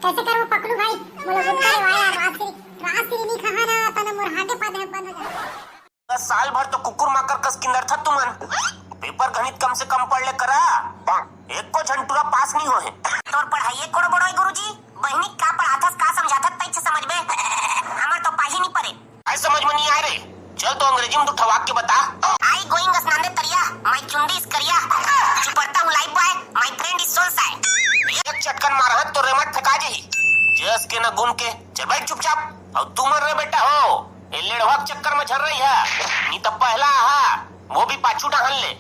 कैसे करू पकड़ू भाई मोला गुटका रे वाया रात्रि नहीं खा ना तने मोर हाडे पादे बंद हो जा। साल भर तो कुकुर माकर कस किंदर था तुमन। पेपर गणित कम से कम पढ़ ले करा, एक को झंटूरा पास नहीं होए। तोर पढ़ाई कोड़ो बड़ोई गुरुजी, बहिनी का पढ़ाथस का समझाथत तई से समझ में हमर तो पाही नहीं पड़े। आई समझ में नहीं आ रे, चल तो अंग्रेजी में तू ठवाक के बता। आई गोइंग स्नांदे तरिया, माय चुंडी इस करिया, चुपरता हूं Lifebuoy, my friend is सोल साइड। एक चटकन मारा तो रेमट फेंका जी, जस के न गुन के चल बैठ चुपचाप। और तू मर रे बेटा हो, ये लेड़वा के चक्कर में झर रही है, नहीं तो पहला हा वो भी पाछू ढहल ले।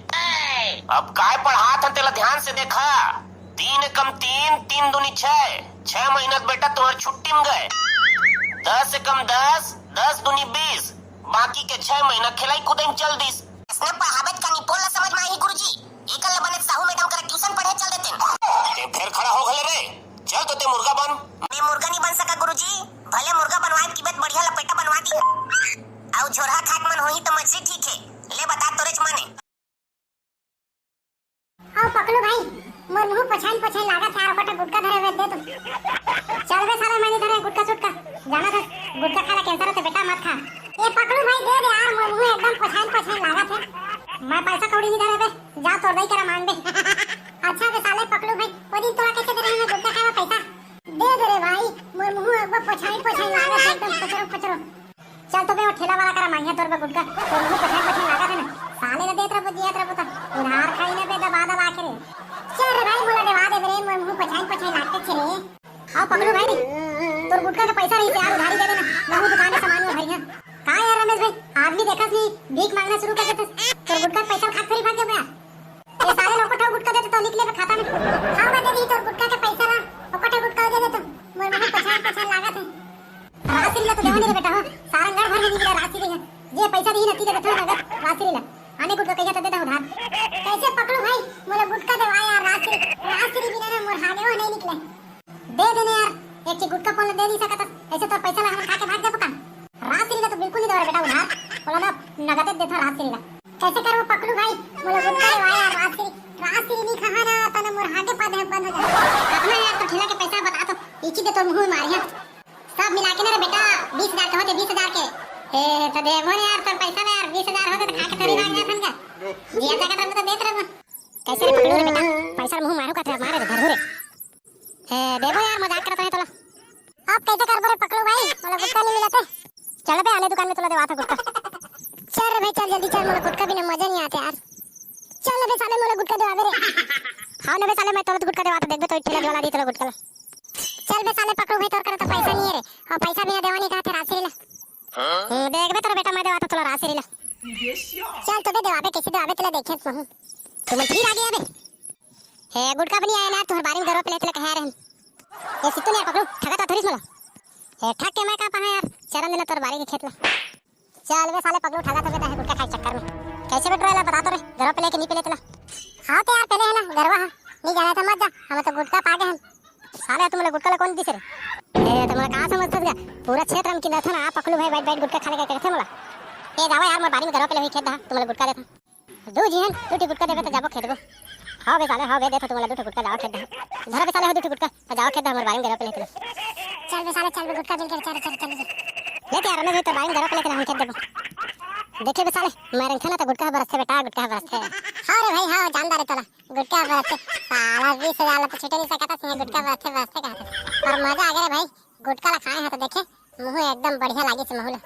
अब काय पढ़ात है तेला ध्यान से देखा, 3 कम 3, 3 दूनी 6, 6 महीना बेटा तुम्हारी छुट्टी में गए। 10 से कम 10, 10 दूनी 20, बाकी के 6 महीना खिलाई कूदे में चल दिस। इसने पढ़ावत का निपोल न समझ में आई गुरुजी, एकल ले बने साहू मैडम करे ट्यूशन पढ़े चल देते। ते फिर खड़ा हो गले रे, चल तो ते मुर्गा बन। मैं मुर्गा नहीं बन सका गुरुजी, भले मुर्गा बनवाए की बेत बढ़िया लपेटा बनवा दी। आउ झोरहा खाट मन होई तो मछली ठीक है, ले बता तोरेच माने। आओ पकड़ू भाई मोर मुंह पछान लागत है, और गुटका धरे हुए दे तो चल बे साला मैंने धरे गुटका सुटका जाना था, गुटका खाना कैंसर होते बेटा मत खा। ये पकड़ू भाई दे दे यार, मोर मुंह एकदम पछान लागत है, मैं पैसा कौड़ी नहीं धरे बे, जा तोड़ दई करा मांग दे। अच्छा बे साले पकड़ू भाई वो दिन तोरा कैसे दे रहे हैं गुटका खावा पैसा दे दे रे भाई, मोर मुंह एकदम पछान लागत है, एकदम कचरो। चल तो बे वो ठेला वाला करा मांगिया तोर बे गुटका, तो मुंह पछान लागत है ना, साले ने देत रहो दिया रहो तो उधार खाई ने बे दबा के रे। चल रे भाई मोला देवा दे रे, मोर मुंह पछान लागते छे रे। आओ पकड़ू भाई तोर गुटका का पैसा नहीं यार, उधारी दे देना, मैं दुकान में सामान में भरिया। का यार रमेश भाई आदमी देखत नहीं भीख मांगना शुरू कर देते, तोर गुटका पैसा खा खरी भाग गया। ये सारे लोग को गुटका देते तो निकले खाता में खाओ दे दी तोर गुटका के पैसा ला, ओकटे गुटका दे दे तो मोर मुंह पछान लागत है। राशि ला तो देवा नहीं रे बेटा हो, सारा घर भर में निकला राशि रे, जे पैसा दी नती दे बेटा नगद राशि ला, आने गुटका कहिया तो देता उधार। कैसे पकड़ू भाई मोला गुटका देवा यार, राशि बिना ना मोर हाडे हो नहीं निकले, दे देने यार एक चीज गुटका पोल दे नहीं सकता, ऐसे तो पैसा ला हम खा के भाग दे पका। राशि ला तो बिल्कुल नहीं देवा बेटा उधार, बोला ना नगद देता राशि ला। कैसे करू पकड़ू भाई मोला गुटका देवा यार, राशि नहीं खा ना तने मोर हाडे पादे बंद हो जा। अपना यार तो ठेला के पैसा बता तो इची दे तोर मुंह में मारिया, सब मिला के ना रे बेटा 20,000 के होते 20,000 के ए तो देवो ने यार, तो पैसा में यार 20,000 होते तो खा के तोरी भाग गया थन का जिया जगह तो देत रहो। कैसे रे पकड़ू रे बेटा, पैसा मुंह मारो का थे मारे धर रे, ए देवो यार मजाक करत है तोला। अब कैसे कर बोले पकड़ू भाई मोला गुटका नहीं मिलते, चल बे आने दुकान में तोला देवा था गुटका। चल रे भाई चल जल्दी चल, मोला गुटका बिना मजा नहीं आता यार, चल बे साले मोला गुटका देवा दे रे। हां बे साले मैं तोला गुटका देवा था, देख बे तो ठेला वाला दी तोला गुटका। चल बे साले पकड़ू भाई तोर कर तो पैसा नहीं है रे, और पैसा बिना देवा नहीं कहा थे राशि ला। देख बे तोरा बेटा मैं देवा था तोला राशि ला, चल तो बे देवा बे कैसे देवा बे तोला देखे तो तुम ठीक आ गया बे। हे गुटका बनी आया ना तोहर बारी में घर पे लेते कह रहे हैं, ये सितु ने पकड़ू ठगा तो थोड़ी मोला, हे ठग के मैं का पहा यार चरण देना तोर बारी के खेत ला। चल बे साले पकड़ू ठगा तो बेटा है गुटका खाए चक्कर में, कैसे बेट रहा बता तो रे घर पे लेके नहीं पे लेते ला। हां तो यार पहले है ना घरवा नहीं जाना था मत जा, हम तो गुटका पा गए हम साले, तुम लोग गुटका कौन दिसे रे, ए तुम कहां समझत गा पूरा क्षेत्र में किना था ना पकड़ू भाई बैठ गुटका खाने का कहते मोला। ए जावा यार मोर बारी में घर पे ले खेत दा तुम लोग गुटका देता दो जी हैं टूटी गुटका देबे तो जाबो खेत को। हां बे साले हां बे देता तुम लोग गुटका जाओ खेत दा धर बे साले हो गुटका जाओ खेत दा मोर बारी में घर पे लेते। चल बे साले चल बे गुटका मिल कर चल लेते यार मैं तो बारी में घर पे लेके हम खेत देबो। देखे बे साले मारन खाना तो गुटका बरसते बेटा गुटका बरसते। हां रे भाई हां जानदार है तोला गुटका बरसते, साला 20,000 तो छुटे नहीं सकता से गुटका बरसते कहते, और मजा आ गया रे भाई गुटका ला खाए हैं तो देखे मुंह एकदम बढ़िया लागी से मुंह।